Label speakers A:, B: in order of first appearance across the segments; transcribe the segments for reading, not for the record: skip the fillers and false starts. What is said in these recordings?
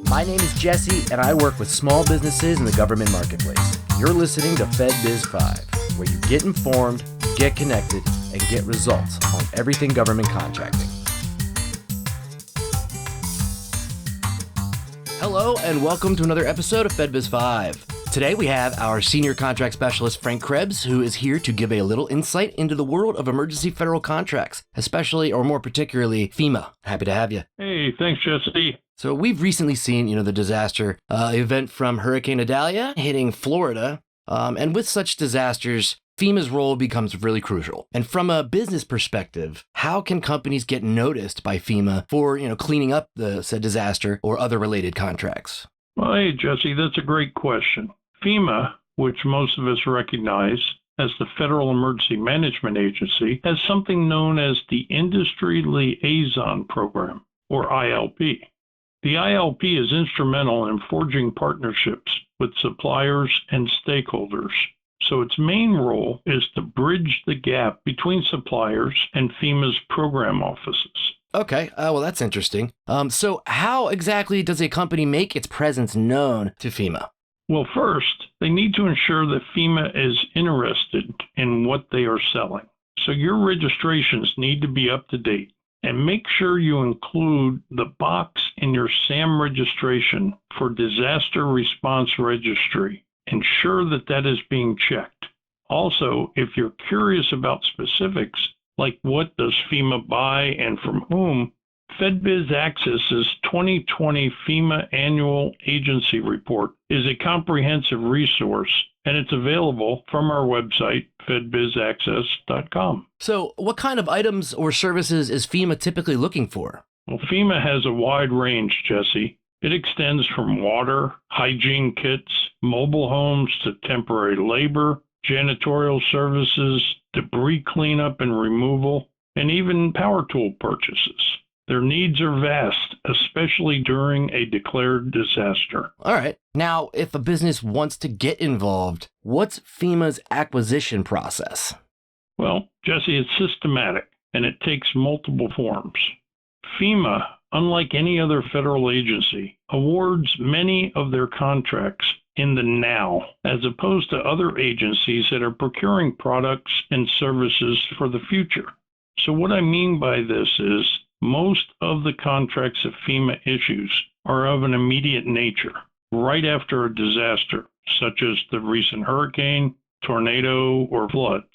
A: My name is Jesse, and I work with small businesses in the government marketplace. You're listening to FedBiz'5, where you get informed, get connected, and get results on everything government contracting. Hello, and welcome to another episode of FedBiz'5. Today we have our senior contract specialist, Frank Krebs, who is here to give a little insight into the world of emergency federal contracts, especially, or more particularly, FEMA. Happy to have you.
B: Hey, thanks, Jesse.
A: So we've recently seen, the disaster event from Hurricane Idalia hitting Florida. And with such disasters, FEMA's role becomes really crucial. And from a business perspective, how can companies get noticed by FEMA for, cleaning up the said disaster or other related contracts?
B: Well, hey, Jesse, that's a great question. FEMA, which most of us recognize as the Federal Emergency Management Agency, has something known as the Industry Liaison Program, or ILP. The ILP is instrumental in forging partnerships with suppliers and stakeholders. So its main role is to bridge the gap between suppliers and FEMA's program offices.
A: Okay, well, that's interesting. So how exactly does a company make its presence known to FEMA?
B: Well, first, they need to ensure that FEMA is interested in what they are selling. So your registrations need to be up to date. And make sure you include the box in your SAM registration for Disaster Response Registry. Ensure that that is being checked. Also, if you're curious about specifics, like what does FEMA buy and from whom, FedBiz' Access's 2020 FEMA Annual Agency Report is a comprehensive resource, and it's available from our website, FedBiz'5.com.
A: So what kind of items or services is FEMA typically looking for?
B: Well, FEMA has a wide range, Jesse. It extends from water, hygiene kits, mobile homes to temporary labor, janitorial services, debris cleanup and removal, and even power tool purchases. Their needs are vast, especially during a declared disaster.
A: All right. Now, if a business wants to get involved, what's FEMA's acquisition process?
B: Well, Jesse, it's systematic, and it takes multiple forms. FEMA, unlike any other federal agency, awards many of their contracts in the now, as opposed to other agencies that are procuring products and services for the future. So what I mean by this is, most of the contracts that FEMA issues are of an immediate nature, right after a disaster, such as the recent hurricane, tornado, or floods.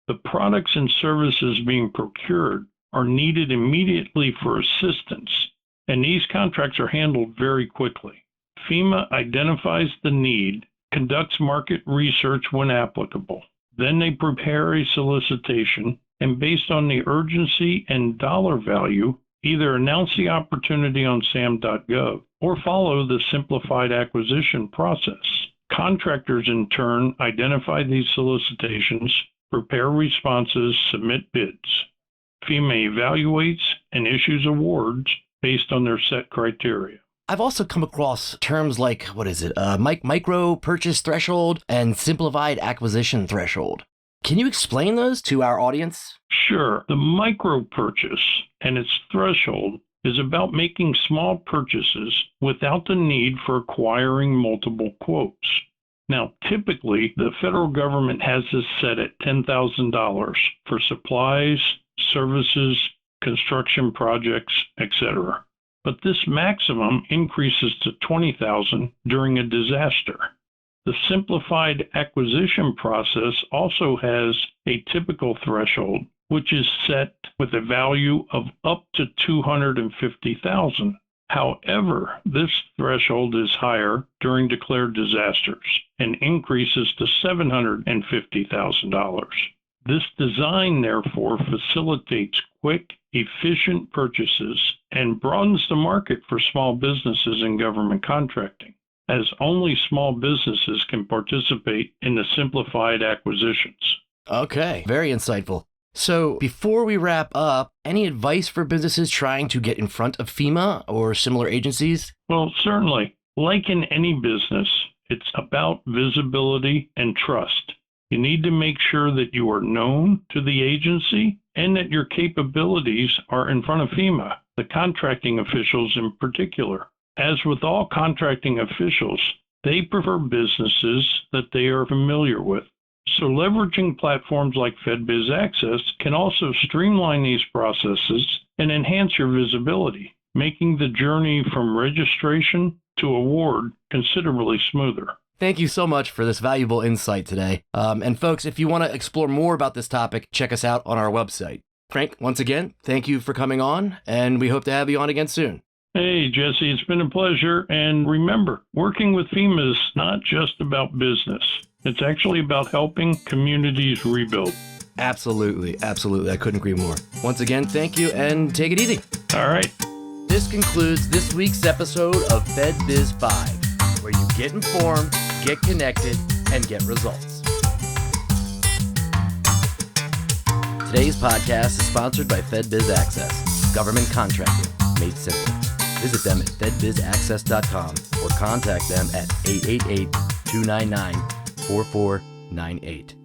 B: The products and services being procured are needed immediately for assistance, and these contracts are handled very quickly. FEMA identifies the need, conducts market research when applicable. Then they prepare a solicitation, and based on the urgency and dollar value, either announce the opportunity on SAM.gov or follow the simplified acquisition process. Contractors, in turn, identify these solicitations, prepare responses, submit bids. FEMA evaluates and issues awards based on their set criteria.
A: I've also come across terms like, micro purchase threshold and simplified acquisition threshold. Can you explain those to our audience?
B: Sure. The micro purchase and its threshold is about making small purchases without the need for acquiring multiple quotes. Now, typically, the federal government has this set at $10,000 for supplies, services, construction projects, etc. But this maximum increases to $20,000 during a disaster. The simplified acquisition process also has a typical threshold, which is set with a value of up to $250,000. However, this threshold is higher during declared disasters and increases to $750,000. This design, therefore, facilitates quick, efficient purchases and broadens the market for small businesses in government contracting, as only small businesses can participate in the simplified acquisitions.
A: Okay, very insightful. So before we wrap up, any advice for businesses trying to get in front of FEMA or similar agencies?
B: Well, certainly. Like in any business, it's about visibility and trust. You need to make sure that you are known to the agency and that your capabilities are in front of FEMA, the contracting officials in particular. As with all contracting officials, they prefer businesses that they are familiar with. So leveraging platforms like FedBiz Access can also streamline these processes and enhance your visibility, making the journey from registration to award considerably smoother.
A: Thank you so much for this valuable insight today. And folks, if you want to explore more about this topic, check us out on our website. Frank, once again, thank you for coming on, and we hope to have you on again soon.
B: Hey, Jesse, it's been a pleasure. And remember, working with FEMA is not just about business. It's actually about helping communities rebuild.
A: Absolutely. I couldn't agree more. Once again, thank you, and take it easy.
B: All right.
A: This concludes this week's episode of FedBiz'5, where you get informed, get connected, and get results. Today's podcast is sponsored by FedBiz Access, government contracting made simple. Visit them at fedbizaccess.com or contact them at 888-299-4498.